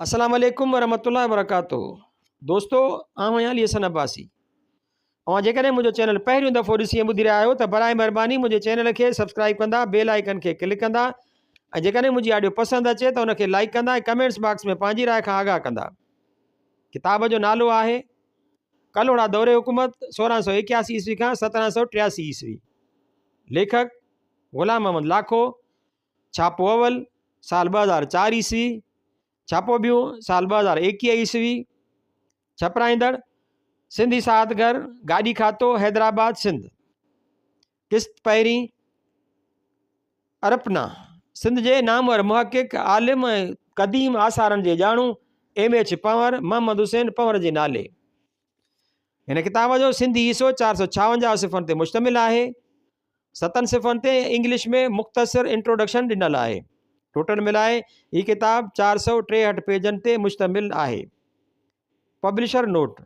अस्सलाम वालेकुम वरहमतुल्लाहि वबरकातुहू। दोस्तों, आउं आहियां अली हसन अब्बासी। ऐं जेकॾहिं मुंहिंजो चैनल पहिरियों दफ़ो ॾिसी ॿुधी रहिया आहियो त बराए महिरबानी मुंहिंजे चैनल खे सब्सक्राइब कंदा, बेल आइकन खे क्लिक कंदा ऐं जेकॾहिं मुंहिंजी ऑडियो पसंदि अचे त उनखे लाइक कंदा ऐं कमेंट्स बॉक्स में पंहिंजी राय खां आगाह कंदा। किताब जो नालो आहे कलोड़ा दौरे हुकूमत 1681 ईस्वी खां 1783 ईस्वी। लेखक ग़ुलाम मोहम्मद लाखो। छापो अवल साल 2004 ईस्वी। छापो ॿियो साल 2021 ईस्वी। छपराईंदड़ सिंधी सादगर गाॾी खातो हैदराबाद सिंध। किस्त पहिरीं अरपना सिंध जे नामवर मुहक़िक़ आलिम ऐं क़दीम आसारनि जे ॼाणू MH पंवर मोहम्मद हुसैन पंवर जे नाले। हिन किताब जो सिंधी हिसो 456 सिफ़नि ते मुश्तमिल आहे। 7 सिफ़नि ते इंग्लिश में मुख़्तसर इंट्रोडक्शन ॾिनल आहे। टोटल मिलाए हीअ किताब 463 पेजनि ते मुश्तमिल आहे। Publisher note.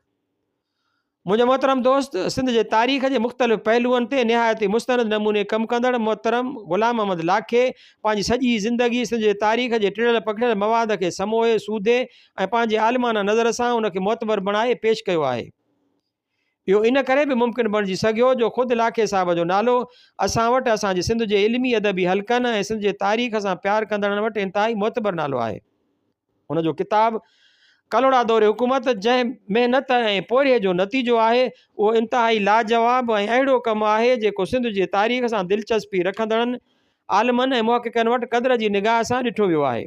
मुंहिंजो मोहतरम दोस्त, सिंध जे तारीख़ जे मुख़्तलिफ़ पहलुअनि ते निहायती मुस्तनद नमूने कमु कंदड़ मोहतरम ग़ुलाम मोहम्मद लाखे पंहिंजी सॼी ज़िंदगी सिंध जे तारीख़ जे टिड़ियल पखिड़ियल मवाद खे समोए सूधे ऐं पंहिंजे आलिमाना नज़र सां उनखे मोतबर बणाए पेश कयो आहे। इहो इन करे बि मुमकिन बणिजी सघियो जो ख़ुदि लाखे साहिब जो नालो असां वटि असांजे सिंध जे इल्मी अदबी हलकनि ऐं सिंध जे तारीख़ सां प्यार कंदड़नि वटि इंतिहाई मोतबर नालो आहे। हुनजो किताब कलोड़ा दौरे हुकूमत जंहिं महिनत ऐं पोरिए जो नतीजो आहे उहो इंतिहाई लाजवाब ऐं अहिड़ो कमु आहे जेको सिंध जे तारीख़ सां दिलचस्पी रखंदड़नि आलिमनि ऐं मुहक़िक़नि वटि क़द्र जी निगाह सां ॾिठो वियो आहे।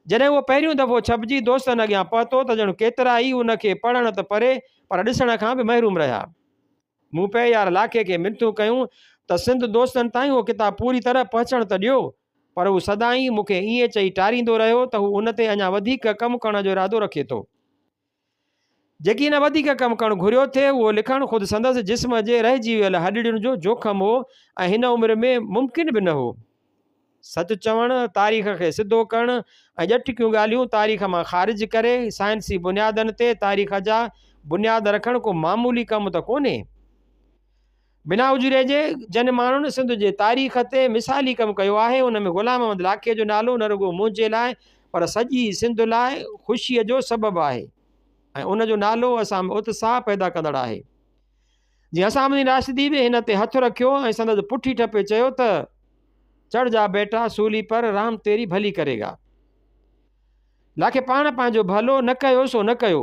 जॾहिं उहो पहिरियों दफ़ो छपिजी दोस्तनि अॻियां पहुतो त ॼणु केतिरा ई उनखे पढ़ण त परे पर ॾिसण खां बि महरूम रहिया। मूं पे यार लाखे खे मिनतूं कयूं त सिंध दोस्तनि ताईं उहो किताब पूरी तरह पहुचण त ॾियो, पर हू सदाईं मूंखे ईअं चई टारींदो रहियो त हू उन ते अञा वधीक कमु करण जो इरादो रखे थो। जेकी इन वधीक कमु करणु घुरियो थिए उहो लिखणु ख़ुदि संदसि जिस्म जे रहिजी वियल हॾड़ियुनि जो जोखम हो ऐं हिन उमिरि में मुमकिन बि न हो। सच चवणु, तारीख़ खे सिधो करणु ऐं ॼटकियूं ॻाल्हियूं तारीख़ मां ख़ारिज करे साइंसी बुनियादनि ते तारीख़ जा बुनियाद रखणु को मामूली कमु त कोन्हे। बिना उजरे जे जन माण्हुनि सिंध जे तारीख़ ते मिसाली कमु कयो आहे। उन में ग़ुलाम मोहम्मद लाखे जो नालो न रुॻो मुंहिंजे लाइ पर सॼी सिंध लाइ ख़ुशीअ जो सबबु आहे ऐं उनजो नालो असां में उत्साह पैदा कंदड़ आहे। जीअं असां राशिदी बि हिन ते हथु रखियो ऐं संदसि पुठी ठपे चयो त चढ़ जा बेटा सूली पर राम तेरी भली करेगा। लाखे पाण पंहिंजो भलो न कयो सो न कयो,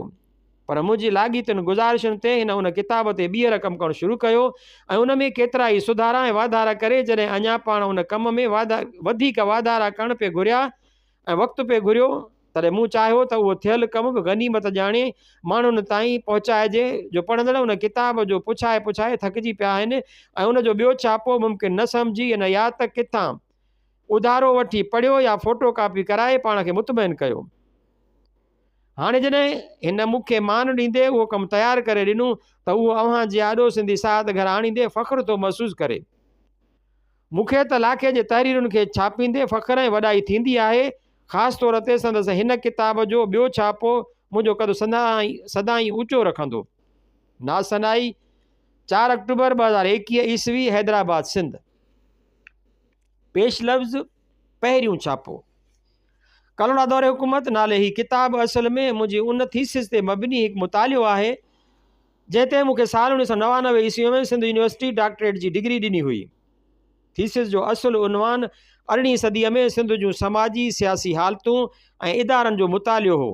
पर मुंहिंजी लाॻीतुनि गुज़ारिशुनि ते हिन उन किताब ते ॿीहर कमु करणु शुरू कयो ऐं उन में केतिरा ई सुधारा ऐं वाधारा करे जॾहिं अञा पाण उन कम में वधीक वाधारा करण पे घुरिया ऐं वक़्तु पे घुरियो तॾहिं मूं चाहियो त उहो थियल कमु बि गनीमत ॼाणे माण्हुनि ताईं पहुचाइजे जो पढ़ंदड़ उन किताब जो पुछाए थकिजी पिया आहिनि ऐं उनजो ॿियो छापो मुमकिन न सम्झी न या त किथां उधारो वठी पढ़ियो या फ़ोटो कापी कराए पाण खे मुतमइन कयो। हाणे जॾहिं हिन मूंखे मान ॾींदे उहो कमु तयारु करे ॾिनो त उहो अव्हां जे आॾो सिंधी साद घर आणींदे फ़ख़्रु थो महसूसु करे। मूंखे त लाखे जे तहरीरुनि खे छापींदे फ़ख़्रु ऐं वॾाई थींदी आहे। ख़ासि तौर ते संदसि हिन किताब जो ॿियो छापो मुंहिंजो कदु सदाईं ऊचो रखंदो। नासनाई 4 अक्टूबर 2021 ईस्वी हैदराबाद सिंध। पेश लफ़्ज़ पहिरियों छापो कलोड़ा दौरे हुकूमत नाले ही किताब असल में मुंहिंजी उन थीसिस ते मबनी हिकु मुतालियो आहे जंहिं ते मूंखे साल 1999 ईस्वी में सिंध यूनिवर्सिटी डॉक्टरेट जी डिग्री ॾिनी हुई। थीसिस जो असुलु उनवान 18वीं सदीअ में सिंध जूं समाजी सियासी हालतूं ऐं इदारनि जो मुतालियो हो।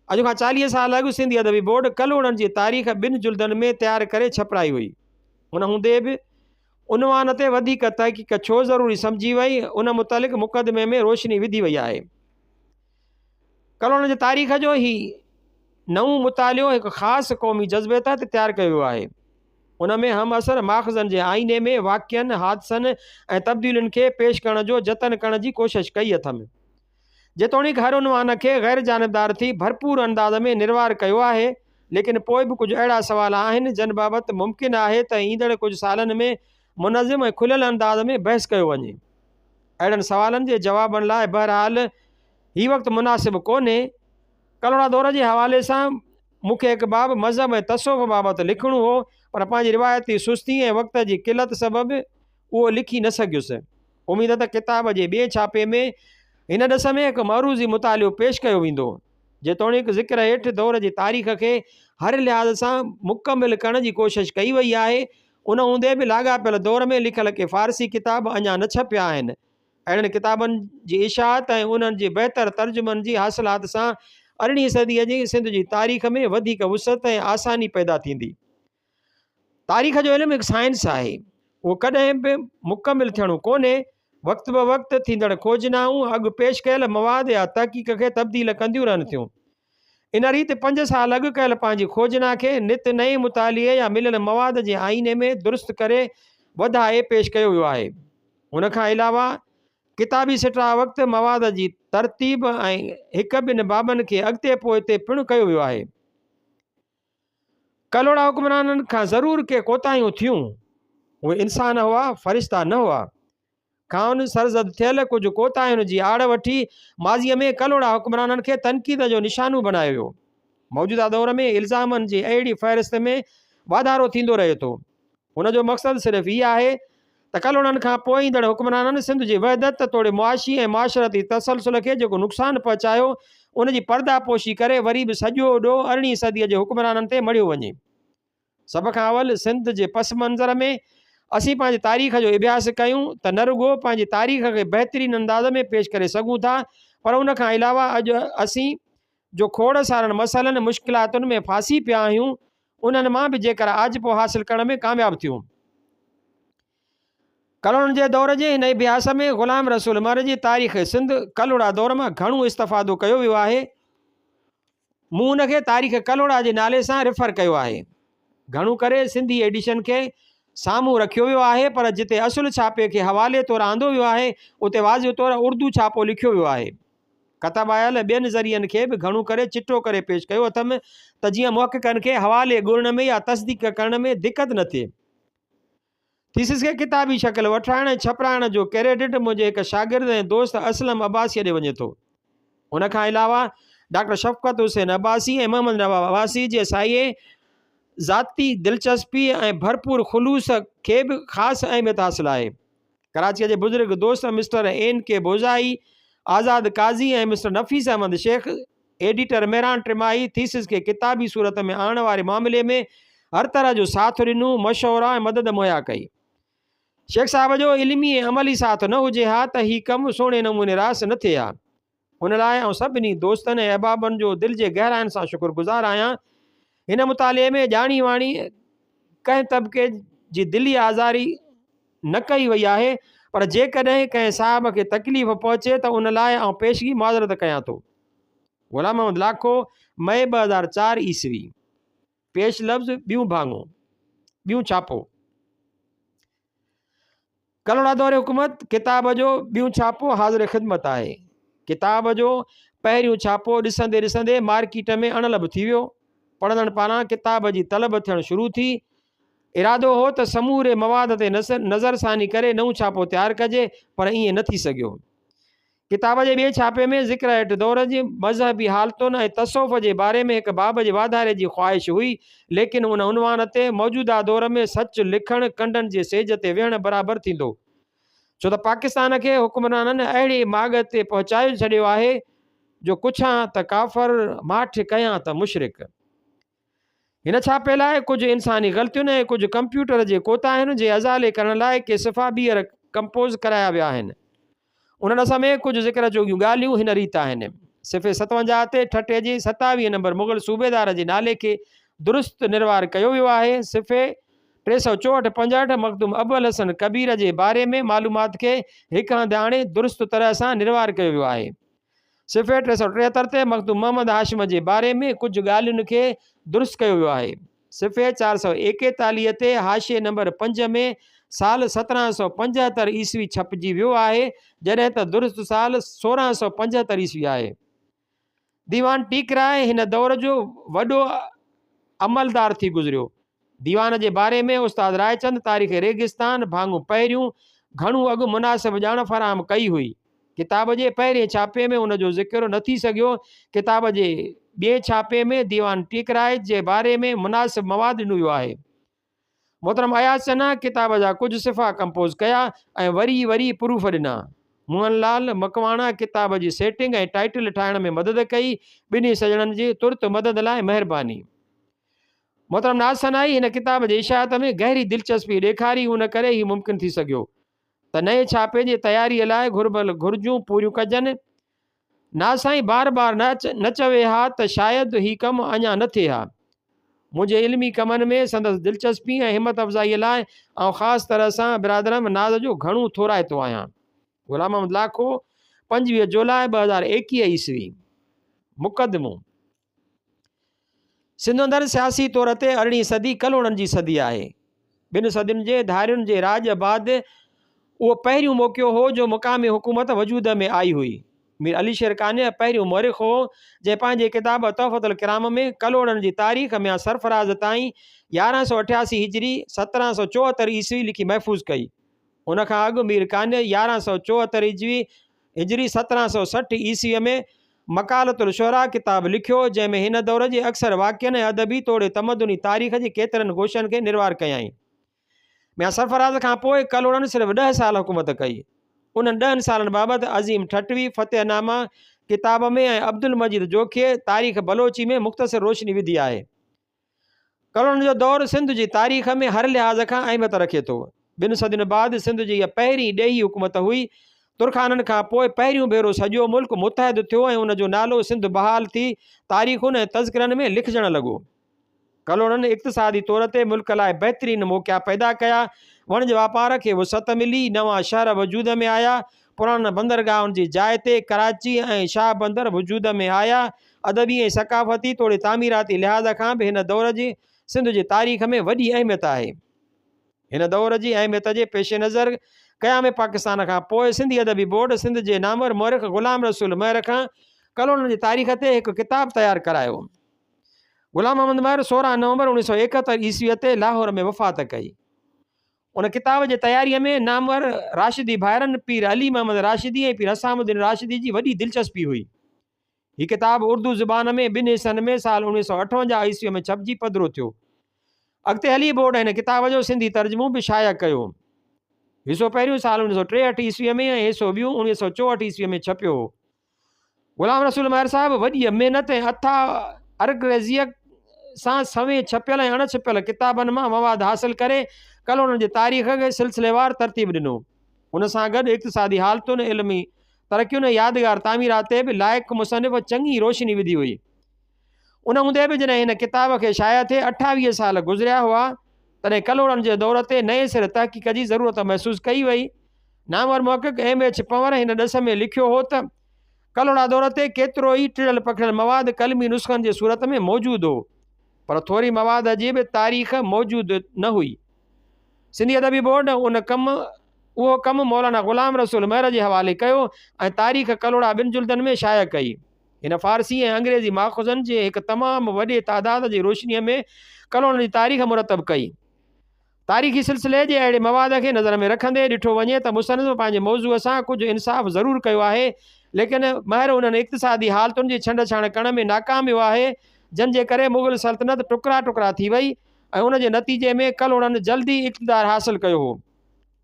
अॼु खां 40 साल अॻु सिंधी अदबी बोर्ड कलोड़नि जी तारीख़ 2 जुल्दनि में तयारु करे छपराई हुई। उन हूंदे बि उनवान ते वधीक तहक़ीक़ छो ज़रूरी सम्झी वई, उन मुतालिक़ मुक़दमे में रोशनी विधी वई आहे। कलोड़नि जी तारीख़ जो ही नओं मुतालियो हिकु ख़ासि क़ौमी जज़्बे तहत तयारु कयो आहे। उन में हम असर माख़ज़नि जे आईने में वाक़िअनि हादसनि ऐं तब्दीलियुनि खे पेश करण जो जतन करण जी कोशिशि कई अथमि। जेतोणीकि हर उनवान खे गैर जानबदार थी भरपूर अंदाज़ में निर्वार कयो आहे, लेकिन पोइ बि कुझु अहिड़ा सवाल आहिनि जिन बाबति मुमकिन आहे त ईंदड़ कुझु सालनि में मुनज़िम ऐं खुलियल अंदाज़ में बहस कयो वञे। अहिड़नि सवालनि जे जवाबनि लाइ बहरहाल हीउ वक़्तु मुनासिबु कोन्हे। कलोड़ा दौरे जे हवाले सां मूंखे हिकु बाब मज़हब ऐं तसव्वुफ़ बाबति लिखणो हो, पर पंहिंजी रिवायती सुस्ती ऐं वक़्त जी किलत सबबि उहो लिखी न सघियुसि। उमेद त किताब जे ॿिए छापे में इन ॾिस में हिकु मरूज़ी मुतालियो पेश कयो वेंदो जेतोणीकि ज़िक्र हेठि दौर जी तारीख़ खे हर लिहाज़ सां मुकमिल करण जी कोशिशि कई वई आहे। उन हूंदे बि लाॻापियल दौर में लिखियल के फ़ारसी किताब अञा न छपिया आहिनि। अहिड़नि किताबनि जी इशाअत ऐं उन्हनि जी बहितर तर्जुमनि जी हासिलात सां 18वीं सदीअ जी सिंध जी तारीख़ में वधीक वुसअत ऐं आसानी पैदा थींदी। तारीख़ जो इल्मु हिकु साइंस आहे, उहो कॾहिं बि मुकमिल थियणो कोन्हे। वक़्त ब वक़्तु थींदड़ खोजनाऊं अॻु पेश कयल मवाद या तहक़ीक़ खे तब्दील कंदियूं रहनि थियूं। इन रीति 5 साल अॻु कयल पंहिंजी खोजना खे नित नए मुतालिए या मिलियल मवाद जे आईने में दुरुस्त करे वधाए पेश कयो वियो आहे। हुन खां अलावा किताबी सिटरा वक़्तु मवाद जी तरतीब ऐं हिक ॿिनि बाबनि खे अॻिते पोइते पिणु कयो वियो आहे। कलोड़ा हुक्मराननि खां ज़रूरु के कोताहियूं थियूं, उहे इंसान हुआ, फ़रिश्ता न हुआ। खान सरज़द थियल कुझु कोताहियुनि जी आड़ वठी माज़ीअ में कलोड़ा हुक्मराननि खे तनक़ीद जो निशानो बनायो वियो। मौजूदा दौर में इल्ज़ामनि जी अहिड़ी फ़हिरिस्त में वाधारो थींदो रहे थो। हुनजो मक़सदु सिर्फ़ु इहा आहे त कलोड़नि खां पोइ ईंदड़ हुक्मराननि सिंध जी वहदत तोड़े मुआशी ऐं माशरती तसलसल खे जेको नुक़सानु पहुचायो उन जी पर्दापोशी करे वरी बि सॼो ॾोह 18वीं सदीअ जे हुक्मराननि ते मढ़ियो वञे। सभ खां अवल सिंध जे पस मंज़र में असीं पंहिंजी तारीख़ जो अभ्यास कयूं त न रुॻो पंहिंजी तारीख़ खे बहितरीन अंदाज़ में पेश करे सघूं था, पर उन खां अलावा अॼु असीं जो खोड़ सारनि मसइलनि मुश्किलातुनि में फासी पिया आहियूं, उन्हनि मां बि जेकर आजिपो हासिल करण में कामयाबु थियूं। कलोड़नि जे दौर जे हिन अभ्यास में ग़ुलाम रसूल मर जी तारीख़ सिंध कलोड़ा दौर मां घणो इस्तफ़ादो कयो वियो आहे। मूं उनखे तारीख़ कलोड़ा जे नाले सां रिफर कयो आहे। घणो करे सिंधी एडिशन खे साम्हूं रखियो वियो आहे, पर जिते असुल छापे खे हवाले तौरु आंदो वियो आहे उते वाज़िह तौरु उर्दू छापो लिखियो वियो आहे। कतब आयल ॿियनि ज़रियनि खे बि घणो करे चिटो करे पेश कयो अथमि त जीअं मुहक़िक़नि खे हवाले ॻोल्हण में या तस्दीक़ करण में दिक़त न थिए। थीसिस खे किताबी शकिल वठाइण ऐं छपराइण जो क्रेडिट मुंहिंजे हिकु शागिर्द ऐं दोस्त असलम अब्बासी ॾे वञे थो। हुन खां अलावा डॉक्टर शफ़क़त हुसैन अब्बासी ऐं मोहम्मद नवाब अब्बासी जे साईं ज़ाती दिलचस्पी ऐं भरपूर ख़ुलूस खे बि ख़ासि अहमियत हासिल आहे। कराचीअ जे बुज़ुर्ग दोस्त मिस्टर N.K. बोज़ाई, आज़ाद काज़ी ऐं मिस्टर नफ़ीस अहमद शेख, एडिटर मेहरान टिमाही थीसिस खे किताबी सूरत में आणण वारे मामले में हर तरह जो साथ ॾिनो, मशवरा ऐं मदद मुहैया कई। शेख साहब जो इल्मी ऐं अमली साथ न हुजे हा त हीउ कमु सुहिणे नमूने रास न थिए हा। हुन लाइ आउं सभिनी दोस्तनि ऐं अहबाबनि जो दिलि जे गहराइनि सां शुक्रगुज़ार आहियां। हिन मुताले में ॼाणी वाणी कंहिं तबिके जी दिली आज़ारी न कई वई आहे, पर जेकॾहिं कंहिं साहब खे तकलीफ़ पहुचे त उन लाइ आउं पेशगी माज़रत कयां थो। ग़ुलाम मोहम्मद लाखो, मई 2004 ईस्वी। पेश लफ़्ज़ ॿियूं भाङो, ॿियूं छापो। कलोड़ा दौरे हुकूमत किताब जो ॿियूं छापो हाज़िर ख़िदमत आहे। किताब जो पहिरियों छापो ॾिसंदे ॾिसंदे मार्केट में अणलभ थी वियो। पढ़ंदड़ पारां किताब जी तलब थियणु शुरू थी। इरादो हो त समूरे मवाद ते नज़रसानी करे नओं छापो तयारु कजे, पर ईअं न थी सघियो। किताब जे ॿिए छापे में ज़िक्र हेठि दौर जी मज़हबी हालतुनि ऐं तसौफ़ जे बारे में हिकु बाब जे वाधारे जी ख़्वाहिश हुई, लेकिन उन उनवान ते मौजूदा दौर में सच लिखणु कंडनि जे सेज ते वेहणु बराबरि थींदो, छो त पाकिस्तान खे हुक्मराननि अहिड़ी माॻ ते पहुचाए छॾियो आहे जो कुझां त काफ़र, माठ कयां त मुशरिक। हिन छापे लाइ कुझु इंसानी ग़लतियुनि ऐं कुझु कंप्यूटर जे कोताहियुनि जे अज़ाले करण लाइ के सिफ़ा ॿीहर कंपोज़ कराया विया आहिनि। उन्हनि समय कुझु ज़िक्र जोॻियूं ॻाल्हियूं हिन रीति आहिनि। सिफ़े 57 ते ठटे जी 27 नंबर मुग़ल सूबेदार जे नाले खे दुरुस्त निर्वार कयो वियो आहे। सिफ़े 364-65 मखदूम अबुल हसन कबीर जे बारे में मालूमात खे हिक हंधि आणे दुरुस्त तरह सां निर्वार कयो वियो आहे। सिफ़े 373 ते मखदूम मोहम्मद हाशिम जे बारे में कुझु ॻाल्हियुनि खे दुरुस्त कयो वियो आहे। सिफ़े 441 ते हाशिए नंबर 5 में साल 1775 ईस्वी छपिजी वियो आहे, जॾहिं त दुरुस्त साल 1675 ईस्वी आहे। दीवान टीकराए हिन दौर जो वॾो अमलदार थी गुज़रियो। दीवान जे बारे में उस्ताद रायचंद तारीख़ रेगिस्तान भाङो पहिरियों घणो अॻु मुनासिब ॼाण फराहम कई हुई। किताब जे पहिरें छापे में उनजो ज़िक्र न थी सघियो। किताब जे ॿिए छापे में दीवान टीकराए जे बारे में मुनासिब मवाद ॾिनो वियो आहे। मोहतरम अयाज़ चन्ना किताब जा कुझु सिफ़ा कंपोज़ कया ऐं वरी प्रूफ ॾिना। मोहनलाल मकवाणा किताब जी सेटिंग ऐं टाइटल ठाहिण में मदद कई। ॿिन्ही सॼणनि जी तुर्त मदद लाइ महिरबानी। मोहतरम नाज़-सनाई हिन किताब जे इशाअत में गहरी दिलचस्पी ॾेखारी, उन करे ही मुमकिन थी सघियो त नए छापे जी तयारीअ लाइ घुरिबल घुरिजूं पूरियूं कजनि। नाज़ साईं बार बार न चवे हा त शायदि ही कमु अञा न थिए हा। मुंहिंजे इल्मी कमनि में संदसि दिलचस्पी ऐं हिमत अफ़ज़ाईअ लाइ ऐं ख़ासि तरह सां बिरादरम नाज़ जो घणो थोराइतो आहियां। ग़ुलाम अहमद लाखो, 25 जुलाई 2021 ईस्वी। मुक़दमो। सिंध अंदरि सियासी तौर ते 18वीं सदी कलोड़नि जी सदी आहे। 2 सदियुनि जे धारियुनि जे राज बादि उहो पहिरियों मौक़ो हो जो मुक़ामी हुकूमत वजूद में आई हुई। मीर अली शेर कान्य पहिरियों मौरिख़ हो जंहिं पंहिंजे किताब तोहफ़तुल किराम में कलोड़नि जी तारीख़ में सरफराज़ ताईं 1188 हिजरी 1774 ईस्वी लिखी महफ़ूज़ कई। उनखां अॻु मीर कान्य 1174 हिजरी 1760 ईस्वीअ में मकालतुल शुरा किताब लिखियो, जंहिंमें हिन दौर जे अक्सर वाक़िअनि ऐं अदबी तोड़े तमदुनी तारीख़ जे केतिरनि गोशनि खे निर्वार कयाई। मियां सरफराज़ खां पोइ कलोड़नि सिर्फ़ु 10 साल हुकूमत कई। उन्हनि 10 सालनि बाबति अज़ीम ठटवी फ़तेहनामा किताब में ऐं अब्दुल मजीद जोखिए तारीख़ बलोची में मुख़्तसर रोशनी विधी आहे। कलोड़नि जो दौरु सिंध जी तारीख़ में हर लिहाज़ खां अहमियत रखे थो। 2 सदियुनि बाद सिंध जी इहा पहिरीं ॾेही हुकूमत हुई। तुर्खाननि खां पोइ पहिरियों भेरो सॼो मुल्क मुतहद थियो ऐं उनजो नालो सिंध बहाल थी तारीख़ुनि ऐं तज़किरनि में लिखजणु लॻो। कलोड़नि इक़्तिसादी तौर ते मुल्क लाइ बहितरीन मौक़िया पैदा कया। वणिज वापार खे वुसअत मिली, नवां शहर वजूद में आया, पुराना बंदरगाहुनि जी जाइ ते कराची ऐं शाह बंदर वजूद में आया। अदबी ऐं सकाफ़ती तोड़े तामीराती लिहाज़ खां बि हिन दौर जी सिंध जी तारीख़ में वॾी अहमियत आहे। हिन दौर जी अहमियत जे पेश नज़र क़याम पाकिस्तान खां पोइ सिंधी अदबी बोर्ड सिंध जे नामवर मौरिख़ ग़ुलाम रसूल महर खां कलोड़नि जी तारीख़ ते हिकु किताब तयारु करायो। ग़ुलाम अहमद महर 16 नवंबर 1971 ईस्वीअ ते लाहौर में वफ़ात कई। उन किताब जे तयारीअ में नामवर राशिदी भाइरनि पीर अली मोहम्मद राशिदी ऐं पीर हसामुद्दीन राशिदी जी वॾी दिलचस्पी हुई। हीअ किताब उर्दू ज़ुबान में 2 हिसनि में साल 1958 ईस्वीअ में छपिजी पधिरो थियो। अॻिते हली बोर्ड हिन किताब जो सिंधी तर्जुमो बि शाया कयो। हिसो पहिरियों साल 1963 ईस्वीअ में ऐं हिसो ॿियों 1964 ईस्वीअ में छपियो हो। ग़ुलाम रसूल महर साहिबु वॾी महिनत ऐं अथाह अर्गरेज़ीअ सां सवें छपियल ऐं अणछपियल किताबनि मां मवाद हासिल करे कलोड़नि जी तारीख़ खे सिलसिलेवार तरतीब ॾिनो। उन सां गॾु इक़्तिसादी हालतुनि, इल्मी तरक़ियुनि ऐं यादगार तामीरात ते बि लाइक़ु मुसनिफ़ चङी रोशनी विधी हुई। उन हूंदे बि जॾहिं हिन किताब खे शाया थिए 28 साल गुज़रिया हुआ, तॾहिं कलोड़नि जे दौर ते नए सिर तहक़ीक़ जी ज़रूरत महसूस कई वई। नामवर मुहक़िक़ M.H. पंवर हिन ॾस में लिखियो हो त कलोड़ा दौर ते केतिरो ई टिड़ियल पखिड़ियल मवाद कलमी नुस्ख़नि जे सूरत में मौजूदु हो, पर थोरी मवाद जी बि तारीख़ मौजूदु न हुई। सिंधी अदबी बोर्ड उहो कमु मौलाना ग़ुलाम रसूल महर जे हवाले कयो ऐं तारीख़ कलोड़ा 2 जुल्दनि में शाया कई। हिन फ़ारसी ऐं अंग्रेज़ी माख़ुज़नि जे हिकु तमामु वॾे तादाद जी रोशनीअ में कलोड़नि जी तारीख़ मुरतब कई। तारीख़ी सिलसिले जे अहिड़े मवाद खे नज़र में रखंदे ॾिठो वञे त मुसनिफ़ पंहिंजे मौज़ूअ सां कुझु इंसाफ़ ज़रूरु कयो आहे, लेकिन महर उन्हनि इक़्तिसादी हालतुनि जी छंड छाण करण में नाकाम वियो आहे, जंहिंजे करे मुग़ल सल्तनत टुकड़ा टुकड़ा थी वई ऐं उनजे नतीजे में कलोड़नि जल्दी इक़्तिदार हासिल कयो हो।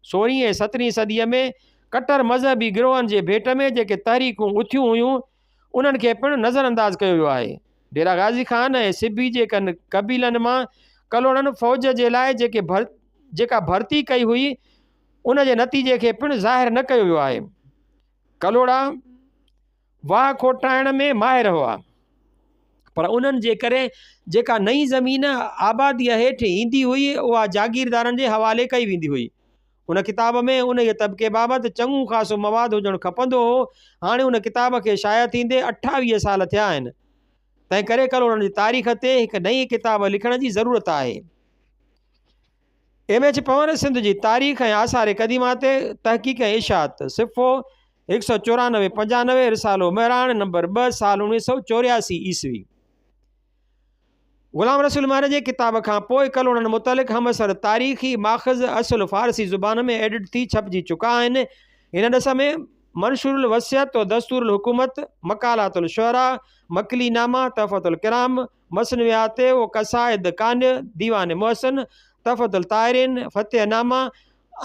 16वीं ऐं 17वीं सदीअ में कटर मज़हबी गिरोहनि जे भेट में जेके तहरीकूं उथियूं हुयूं, उन्हनि खे पिणु नज़रअंदाज़ कयो वियो आहे। डेरा गाज़ी ख़ान ऐं सिब्बी जे कबीलनि मां कलोड़नि फ़ौज जे लाइ जेका भर्ती कई हुई, उन जे नतीजे खे पिणु ज़ाहिर न कयो वियो आहे। कलोड़ा वाह खोटाइण में माहिर हुआ, पर उन्हनि जे करे जेका नई ज़मीन आबादीअ हेठि ईंदी हुई उहा जागीरदारनि जे हवाले कई वेंदी हुई। उन किताब में उन जे तबिके बाबति चङो ख़ासो मवाद हुजणु खपंदो हो। हाणे उन किताब खे शाया थींदे 28 साल थिया आहिनि, तंहिं करे कलोड़नि जी तारीख़ ते हिकु नई किताब लिखण जी ज़रूरत आहे। M.H. पंवर सिंध जी तारीख़ ऐं आसार क़दीमा ते तहक़ीक़ ऐं इशाअत, सिफ़ो 194-95, रिसालो महराण नंबर 2, साल 1984 ईस्वी। ग़ुलाम रसूल महर जे किताब खां पोइ कलोड़नि मुतलिक़ हमसर तारीख़ी माख़ज़ असुल फ़ारसी ज़ुबान में एडिट थी छपिजी चुका आहिनि। हिन ॾस में मंशूरुल वसियत व दस्तूरुल हुकूमत, मकालातुल शुरा, मकलीनामा, तहफ़तुल किराम, मसनवियात व कसाइद कान्य, दीवान मोहसिन, तहफ़तुल ताहिरीन, फ़तेहनामा,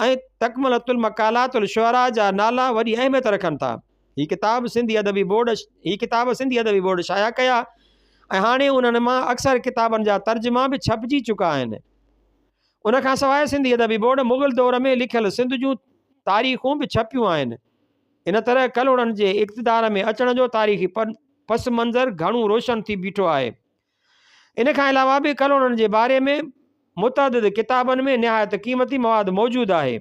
ऐं तकमलतुल मकालातुल शुअरा जा नाला वॾी अहमियत रखनि था। हीअ किताब सिंधी अदबी बोर्ड शाया कया ऐं हाणे उन्हनि मां अक्सर किताबनि जा तर्जुमा बि छपिजी चुका आहिनि। उनखां सवाइ सिंधी अदबी बोर्ड मुग़ल दौर में लिखियल सिंध जूं तारीख़ूं बि छपियूं आहिनि। इन तरह कलोड़नि जे इक़्तिदार में अचण जो तारीख़ी पस मंज़र घणो रोशन थी बीठो आहे। इन खां अलावा बि कलोड़नि जे बारे में मुतअद्दिद किताबनि में निहायत क़ीमती मवाद मौजूदु आहे।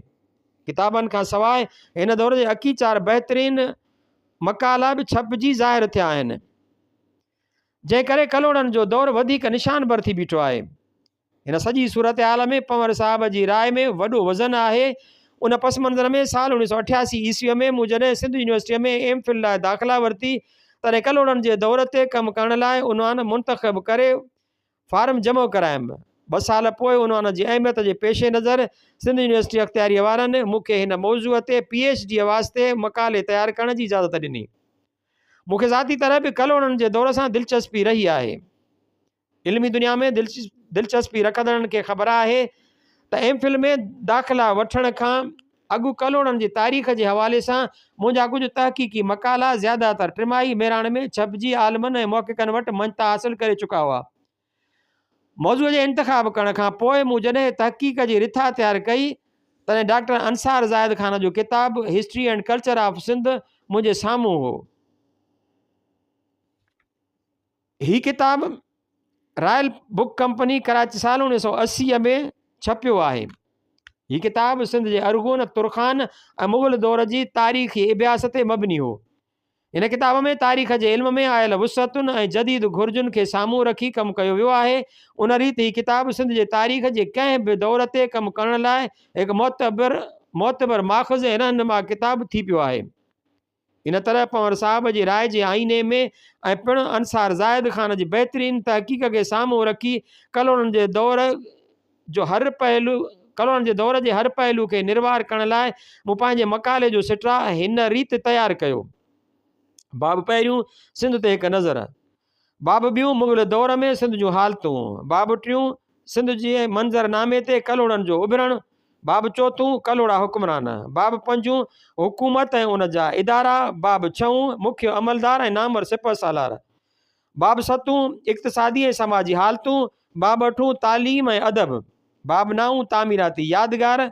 किताबनि खां सवाइ हिन दौर जे अकी 4 बहितरीन मकाला बि छपिजी ज़ाहिर थिया आहिनि, जंहिं करे कलोड़नि जो दौर वधीक निशान बर थी बीठो आहे। हिन सॼी सूरत हाल में पंवर साहब जी राय में वॾो वज़न आहे। उन पस मंज़र में साल 1988 ईस्वीअ में मूं जॾहिं सिंध यूनिवर्सिटीअ में एमफिल लाइ दाख़िला वरिती तॾहिं कलोड़नि जे दौर ते कमु करण लाइ उनवान मुंतख़ब करे फार्म जमा करायमि। 2 साल पोइ उनवान जी अहमियत जे पेश नज़र सिंध यूनिवर्सिटी अख़्तियारीअ वारनि मूंखे हिन मौज़ूअ ते PhD वास्ते मक़ाले तयारु करण जी इजाज़त ॾिनी। मूंखे ज़ाती तरह बि कलोड़नि जे दौर सां दिलचस्पी रही आहे। इल्मी दुनिया में दिलचस्पी रखंदड़नि खे ख़बर आहे त एमफिल में दाख़िला वठण खां अॻु कलोड़नि जी तारीख़ जे हवाले सां मुंहिंजा कुझु तहक़ीक़ी मक़ाला ज़्यादातर टिमाही मेराण में छपिजी आलमनि ऐं मौक़िक़नि वटि मंज़ता हासिलु करे चुका हुआ। मौज़ूअ जे इंतिख़ाब करण खां पोइ मूं जॾहिं तहक़ीक़ जी रिथा तयारु कई तॾहिं डॉक्टर अंसार ज़ाहिद ख़ान जो किताबु history and culture of Sindh मुंहिंजे साम्हूं हो। ही किताबु रॉयल बुक कंपनी कराची साल 1980 में छपियो आहे। हीअ किताबु सिंध जे अरगुन तुरखान ऐं मुग़ल दौर जी तारीख़ी इबियास ते मबनी हो। हिन किताब में तारीख़ जे इल्म में आयल वुसअतुनि ऐं जदीद घुर्जुनि खे साम्हूं रखी कमु कयो वियो आहे। उन रीति हीअ किताबु सिंध जे तारीख़ जे कंहिं बि दौर ते कमु करण लाइ हिकु मोतबर माख़ज़ ऐं रहनुमा किताबु थी पियो आहे। इन तरह पंवर साहब जी राय जे आईने में ऐं पिणु अंसार ज़ाहिद ख़ान जी बहितरीन तहक़ीक़ खे साम्हूं रखी कलोड़नि जे दौर जे हर पहलू खे निर्वार करण लाइ मूं पंहिंजे मक़ाले जो सिटरा हिन रीति तयारु कयो। बाब पहिरियों सिंध ते हिकु नज़र, बाब ॿियूं मुग़ल दौर में सिंध जूं हालतूं, बाब टियों सिंध जे मंज़रनामे ते कलोड़नि जो उभिरणु, बाब चौथों कलोड़ा हुक्मरान, बाब पंजूं हुकूमत ऐं उन जा इदारा, बाब छहों मुख्य अमलदार ऐं नामवर सिपह सालार, बाब सतूं इक़्तिसादी ऐं समाजी हालतूं, बाब अठूं तालीम ऐं अदब, बाब 9 तामीराती यादगार।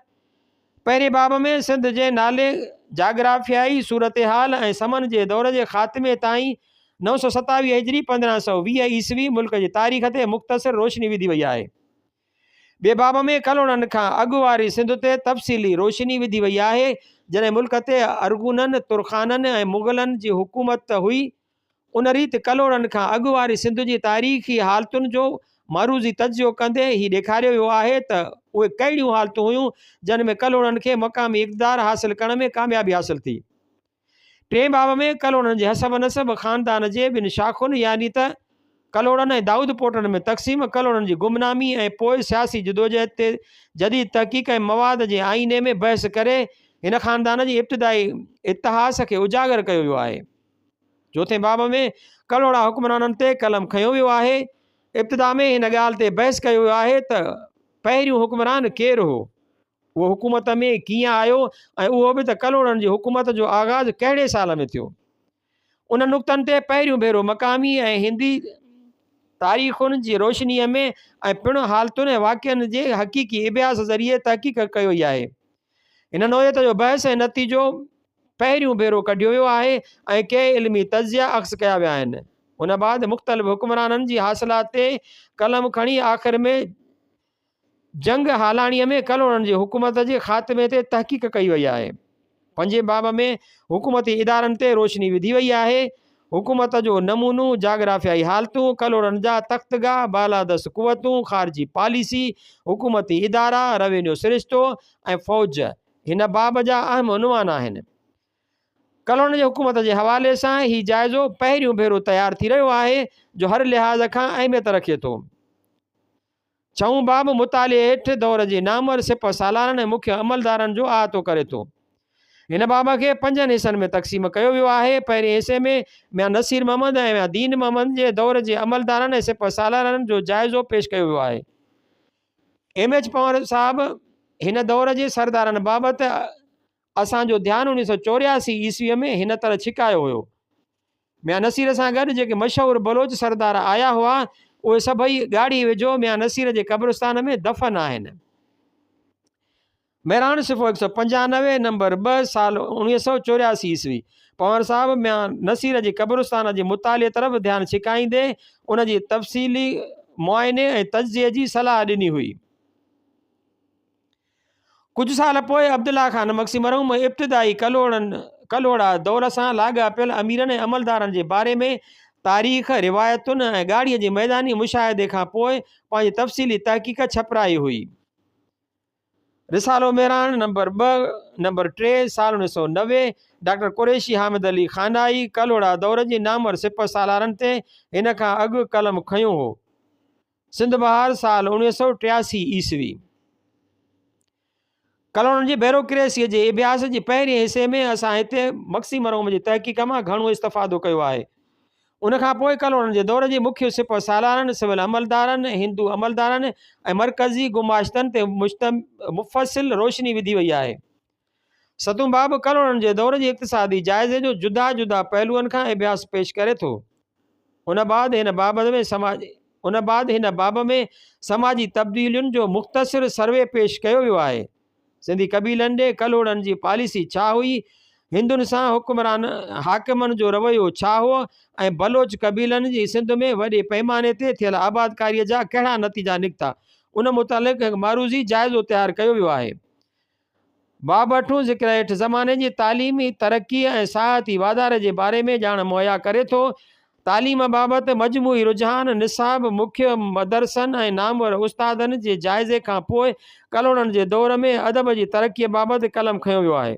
पहिरें बाब में सिंध जे नाले, जाग्राफियाई सूरत हाल ऐं समन जे दौर जे ख़ात्मे ताईं 927 हिजरी 1520 ईस्वी मुल्क जी तारीख़ ते मुख़्तसर रोशनी विधी वई आहे। ॿिए बाब में कलोड़नि खां अॻु वारी सिंध ते तफ़सीली रोशनी विधी वई आहे जॾहिं मुल्क ते अरगुननि तुरखाननि ऐं मुग़लनि जी हुकूमत हुई। उन रीति कलोड़नि खां अॻु वारी सिंध जी तारीख़ी हालतुनि जो मारूज़ी तजियो कंदे ही ॾेखारियो वियो आहे त उहे कहिड़ियूं हालतूं हुयूं जिन में कलोड़नि खे मक़ामी इक़्तिदार हासिलु करण में कामयाबी हासिलु थी। टे बाब में कलोड़नि जे हसब नसब ख़ानदान जे ॿिनि शाख़ुनि यानी त कलोड़नि ऐं दाऊद पोटनि में तक़सीम, कलोड़नि जी गुमनामी ऐं पोइ सियासी जदोजहद ते जदीद तहक़ीक़ ऐं मवाद जे आईने में बहस करे हिन ख़ानदान जी इब्तिदाई इतिहास खे उजागर कयो वियो आहे। चोथें बाब में कलोड़ा हुक्मराननि ते कलम खयो वियो आहे। इब्तिदा में हिन ॻाल्हि ते बहस कयो वियो आहे त पहिरियों हुक्मरान केरु हो, उहो हुकूमत में कीअं आयो ऐं उहो बि त कलोड़नि जी हुकूमत जो आगाज़ कहिड़े साल में थियो। उन नुक़्तनि ते पहिरियों भेरो मक़ामी ऐं हिंदी तारीख़ुनि जी रोशनीअ में ऐं पिणु हालतुनि ऐं वाक़िअनि जे हक़ीक़ी इबियास ज़रिए तहक़ीक़ कयो ई आहे। हिन नौयत जो बहस ऐं नतीजो पहिरियों भेरो कढियो वियो आहे ऐं कंहिं इल्मी तज़िया अक्स कया विया आहिनि। उन बाद मुख़्तलिफ़ हुक्मराननि जी हासिलात ते कलम खणी आख़िर में जंग हालाणीअ में कलोड़नि जी हुकूमत जे ख़ात्मे ते तहक़ीक़ कई वई आहे। पंजे बाब में हुकूमती इदारनि ते रोशनी विधी वई आहे। हुकूमत जो नमूनो, जाग्राफियाई हालतूं, कलोड़नि जा तख़्तगाह, बालादस्त कुवतूं, ख़ारजी पॉलिसी, हुकूमती इदारा, रेवेन्यू सिरिश्तो ऐं फ़ौज हिन बाब जा अहम उनवान आहिनि। कलोड़नि जी हुकूमत जे हवाले सां ही जाइज़ो पहिरियों भेरो तयारु थी रहियो आहे जो हर लिहाज़ खां अहमियत रखे थो। छहों बाब मुताले हेठि दौर जे नामवर सिपह सालारनि ऐं मुख्य अमलदारनि जो अहातो करे थो। हिन बाब खे 5 हिसनि में तक़सीम कयो वियो आहे। पहिरें हिसे में मियां नसीर मोहम्मद ऐं मियां दीन मोहम्मद जे दौर जे अमलदारनि ऐं सिपह सालारनि जो जाइज़ो पेश कयो वियो आहे। M.H. पंवर साहब हिन दौर जे सरदारनि बाबति असांजो ध्यानु 1984 ईस्वीअ में हिन तरह छिकायो हुयो। मियां नसीर सां गॾु जेके मशहूरु बलोच सरदार आया हुआ उहे सभई गाड़ी वेझो मियां नसीर जे क़ब्रिस्तान में दफ़न आहिनि। महिराण सिफ़ो 195 नंबर 2 साल 1984 ईस्वी। पंवर साहब मियां नसीर जी क़ब्रिस्तान जे मुताले तरफ़ ध्यानु छिकाईंदे उन जी तफ़सीली मुआइने ऐं तजिए जी सलाह ॾिनी हुई। कुझु साल पोइ अब्दुल्ला ख़ान मक्सी मरहूम इब्तिदाई कलोड़ा दौर सां लाॻापियल अमीरनि ऐं अमलदारनि जे बारे में तारीख़ रिवायतुनि ऐं गाड़ीअ जे मैदानी मुशाहिदे खां पोइ पंहिंजी तफ़सीली तहक़ीक़ छपराई हुई। रिसालो महिराण नंबर 2 नंबर 3 साल 1990 डॉक्टर कुरैशी हामिद अली खानाई कलोड़ा दौर जी नामवर सिपह सालारनि ते हिन खां अॻु कलम खयो हो। सिंध बहार साल 1983 ईस्वी। कलोड़नि जी ब्यूरोक्रेसीअ जे इतिहास जे पहिरें हिसे में असां हिते मक्सी मरहूम जी तहक़ीक़ मां घणो इस्तफ़ादो कयो आहे। उनखां पोइ कलोड़नि जे दौर जे मुख्य सिपह सालारनि सिविल अमलदारनि हिंदू अमलदारनि ऐं मरकज़ी गुमाश्तनि ते मुफ़सिल रोशनी विधी वई आहे। सतूं बाब कलोड़नि जे दौर जे इक़्तिसादी जाइज़े जो जुदा जुदा पहलुअनि खां इतिहास पेश करे थो। उन बाद हिन बाब में समाजी तब्दीलियुनि जो मुख़्तसिर सर्वे पेश कयो वियो आहे। सिंधी कबीलनि ॾे कलोड़नि जी पॉलिसी छा हुई, हिंदुनि सां हुक्मरान हाकिमनि जो रवैयो छा हुओ ऐं बलोच कबीलनि जी सिंध में वॾे पैमाने ते थियल आबादकारीअ जा कहिड़ा नतीजा निकिता, उन मुतालिक़ हिकु मारूज़ी जाइज़ो तयारु कयो वियो आहे। बाब 8 ज़िक्र हेठि ज़माने जी तालीमी तरक़ी ऐं साहती वाधारे जे बारे में ॼाण मुहैया करे थो। तालीम बाबति मजमूई रुझान निसाब मुख्य मदरसनि ऐं नामवर उस्तादनि जे जाइज़े खां पोइ कलोड़नि जे दौर में अदब जी तरक़ीअ बाबति कलम खयो वियो आहे।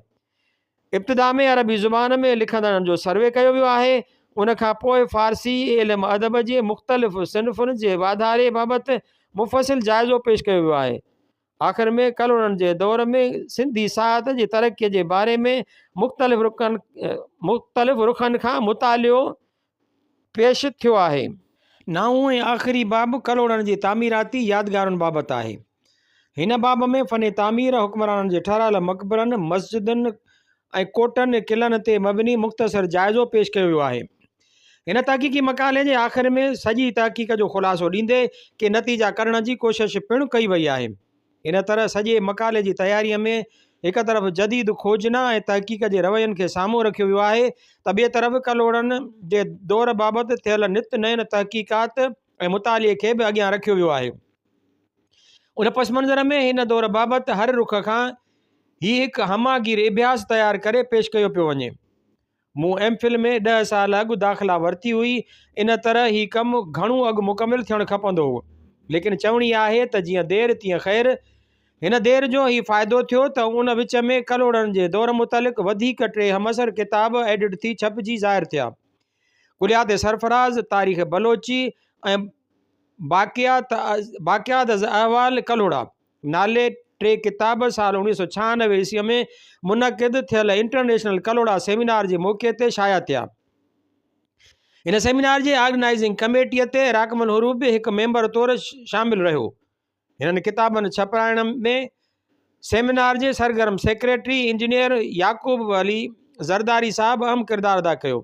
इब्तिदा में अरबी ज़ुबान में लिखंदड़नि जो सर्वे कयो वियो आहे। उनखां पोइ फ़ारसी इल्मु अदब जे मुख़्तलिफ़ सिन्फ़ुनि जे वाधारे बाबति मुफ़सिल जाइज़ो पेश कयो वियो आहे। आख़िर में कलोड़नि जे दौर में सिंधी साहत जी तरक़ीअ जे बारे में मुख़्तलिफ़ रुखनि खां मुतालियो पेश थियो आहे। 9 ऐं आख़िरी बाब कलोड़नि जी तामीराती यादगारुनि बाबति आहे। हिन बाब में फ़न तामीर हुक्मराननि जे ठहिरायल मक़बरनि मस्जिदुनि ऐं कोटनि क़िलनि ते मबनी मुख़्तसिर जाइज़ो पेश कयो वियो आहे। हिन तहक़ीक़ी मकाले जे आख़िर में सॼी तहक़ीक़ जो ख़ुलासो ॾींदे के नतीजा करण जी कोशिश पिणु कई वई आहे। इन तरह सॼे मकाले जी तयारीअ में हिकु तरफ़ जदीद खोजना ऐं तहक़ीक़ जे रवैयनि खे साम्हूं रखियो वियो आहे त ॿिए तरफ़ कलोड़नि जे दौर बाबति थियल नित नयन तहक़ीक़ात ऐं मुताले खे बि अॻियां रखियो वियो आहे। उन पस मंज़र में हिन दौर बाबति हर रुख खां ही हिकु हमागीर इतिहास तयारु करे पेश कयो पियो वञे। मूं MPhil में 10 साल अॻु दाख़िला वरिती हुई। इन तरह ही कमु घणो अॻु मुकमिल थियणु खपंदो हो, लेकिन चवणी आहे त जीअं देरि तीअं ख़ैरु। हिन देरि जो ही फ़ाइदो थियो त उन विच में कलोड़नि जे दौर मुतालिक़ वधीक 3 हमसर किताब एडिट थी छपजी ज़ाहिर थिया। कुलियात सरफराज़, तारीख़ बलोची ऐं बाक़ियात अहवाल कलोड़ा नाले 3 किताब साल 1996 ईस्वीअ में मुनक़िद थियल इंटरनेशनल कलोड़ा सेमिनार जे मौक़े ते शाया थिया। इन सेमिनार जे ऑर्गेनाइज़िंग कमेटीअ ते राकमल हुरूब बि हिकु मेंबर तौरु शामिल रहियो। हिननि किताबनि छपाइण में सेमिनार जे सरगर्म सेक्रेटरी इंजीनियर याकूब अली ज़रदारी साहब अहम किरदारु अदा कयो।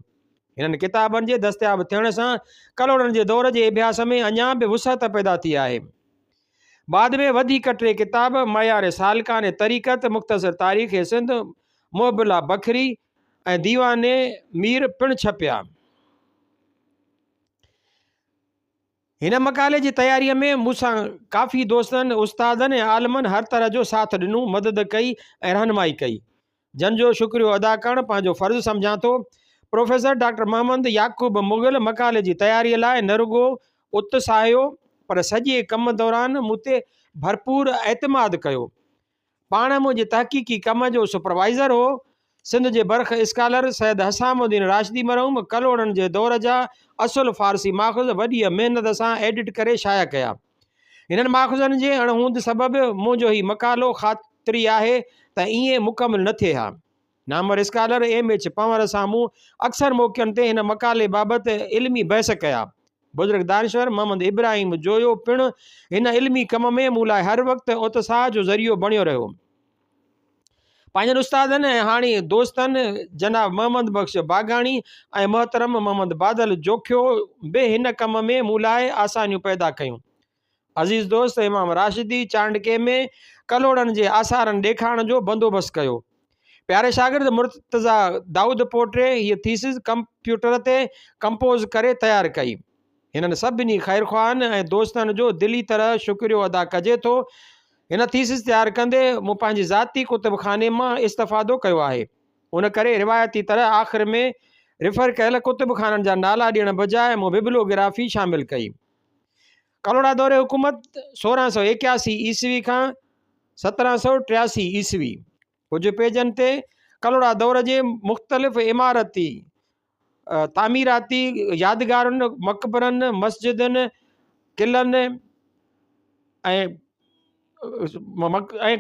हिननि किताबनि जे दस्तियाब थियण सां कलोड़नि जे दौर जे अभ्यास में अञा बि वुसअत पैदा थी आहे। बाद में वधीक 3 किताब मयार सालकान तरीक़त, मुख़्तसर तारीख़ सिंध, मुहबिला बखरी ऐं दीवाने मीर पिणु छपिया। हिन मकाले जी तयारीअ में मूंसां काफ़ी दोस्तनि उस्तादनि ऐं आलमनि हर तरह जो साथ ॾिनो, मदद कई ऐं रहनुमाई कई, जंहिंजो शुक्रियो अदा करणु पंहिंजो फ़र्ज़ु सम्झां थो। Professor doctor Mohammad Yakub Mughal Macaulay जी तयारीअ लाइ न रुगो उत्साहियो पर सॼे कम दौरान मूं ते भरपूर एतमाद कयो। पाण मुंहिंजे तहक़ीक़ी कम जो सुपरवाइज़र हो। सिंध जे बरख स्कॉलर सैयद हसामुद्दीन राशिदी मरहूम कलोड़नि जे दौर जा असुल फ़ारसी माख़ुज़ वॾी महिनत सां एडिट करे शाया कया। हिननि माख़ुज़नि जे अणहूंद सबबि मुंहिंजो ही मकालो ख़ातिरी आहे त ईअं मुकमिल न थिए हा। नामवर स्कॉलर MH पंवर सां मूं अक्सर मौक़नि ते हिन मकाले बाबति इल्मी बहस कया। बुज़ुर्ग दानिश्वर मोहम्मद इब्राहिम जोयो पिणु हिन इल्मी कम में मूं लाइ हर वक़्तु उत्साह जो ज़रियो बणियो रहियो। पंहिंजनि उस्तादनि ऐं हाणे दोस्तनि जनाब मोहम्मद बख़्श बाग़ानी ऐं मोहतरम मोहम्मद बादल जोखियो बि हिन कम में मूं लाइ आसानियूं पैदा कयूं। अज़ीज़ दोस्त इमाम राशिदी चांडके में कलोड़नि जे आसारनि ॾेखारण जो बंदोबस्तु कयो। प्यारे शागिर्द मुर्तज़ा दाऊद पोटे हीअ थीसिस कंप्यूटर ते कंपोज़ करे तयारु कई। हिननि सभिनी ख़ैरख़्वाहनि ऐं दोस्तनि जो दिली तरह शुक्रियो अदा कजे थो। हिन थीसिस तयारु कंदे मूं पंहिंजी ज़ाती कुतुबखाने मां इस्तफ़ादो कयो आहे। उन करे रिवायती तरह आख़िर में रिफ़र कयल कुतुबखाननि जा नाला ॾियण बजाए मूं बिब्लोग्राफ़ी शामिलु कई। कलोड़ा दौरे हुकूमत 1681 ईस्वी खां 1783 ईस्वी। कुझु पेजनि ते कलोड़ा दौर जे मुख़्तलिफ़ इमारती तामीराती यादगारुनि मक़बरनि मस्जिदनि क़िलनि ऐं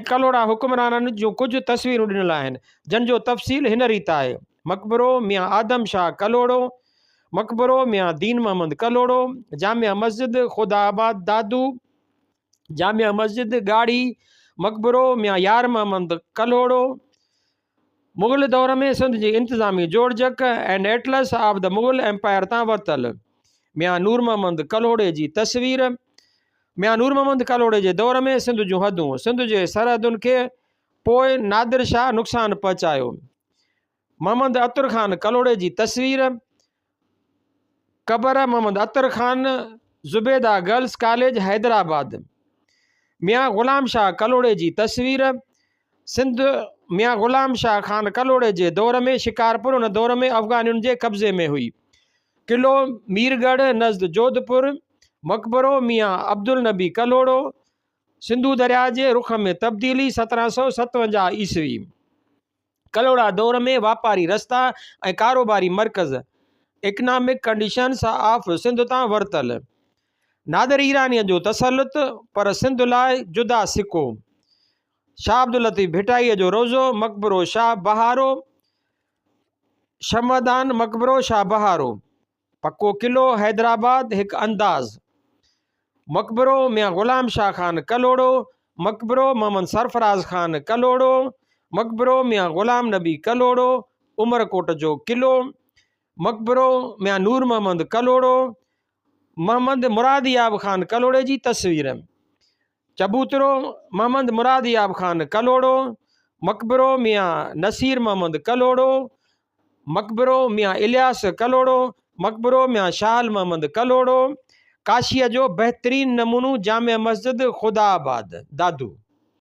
कलोड़ा हुक्मराननि जूं कुझु तस्वीरूं ॾिनल आहिनि जंहिंजो तफ़सील हिन रीति आहे। मक़बरो मियां आदम शाह कलोड़ो, मक़बरो मियां दीन मोहम्मद कलोड़ो, जामिया मस्जिद ख़ुदाबाद दादू, जामिया मस्जिद गाड़ी, मक़बरो मियां यार मोहम्मद कलोड़ो। मुग़ल दौर में सिंध जी इंतज़ामी जोड़जक and atlas of the Mughal empire तां वरितल मियां नूर मोहम्मद कलोड़े जी तस्वीर। मियां नूर मोहम्मद कलोड़े जे दौर में सिंध जूं हदूं, सिंध जे सरहदुनि खे पोइ नादिर शाह नुक़सानु पहुचायो। मोहम्मद अतर ख़ान कलोड़े जी तस्वीर। क़बर मोहम्मद अतर ख़ान ज़ुबैदा गर्ल्स कॉलेज हैदराबाद। मियां ग़ुलाम शाह कलोड़े जी तस्वीर। सिंध मियां ग़ुलाम शाह ख़ान कलोड़े जे दौर में शिकारपुर उन दौर में अफ़गानियुनि जे कब्ज़े में हुई। क़िलो मीरगढ़ नज़द जोधपुर। मक़बरो मियां अब्दुल नबी कलोड़ो। सिंधू दरिया जे रुख में तब्दीली 1757 ईस्वी। कलोड़ा दौर में वापारी रस्ता ऐं कारोबारी मर्कज़ इकनॉमिक कंडीशन्स ऑफ सिंध तां वरितल। नादिर ईरानीअ जो तसलुत पर सिंध लाइ जुदा सिको। शाह अब्दुल लतीफ़ भिटाईअ जो रोज़ो। मक़बरो शाह बहारो। शमदान मक़बरो शाह बहारो। पक्को क़िलो हैदराबाद हिकु अंदाज़। मक़बरो मियां ग़ुलाम शाह ख़ान कलोड़ो। मक़बरो मोहम्मद सरफराज़ ख़ान कलोड़ो। मक़बरो मियां ग़ुलाम नबी कलोड़ो उमरकोट जो क़िलो। मक़बरो मियां नूर मोहम्मद कलोड़ो। मोहम्मद मुरादियाब ख़ान कलोड़े जी तस्वीर। चबूतरो मोहम्मद मुरादियाब ख़ान कलोड़ो। मक़बरो मियां नसीर मोहम्मद कलोड़ो। मक़बरो मियां इलियास कलोड़ो। मक़बरो मियां शाह मोहम्मद कलोड़ो। काशीअ जो बहितरीन नमूनो जामिया मस्जिद ख़ुदाबाद दादू।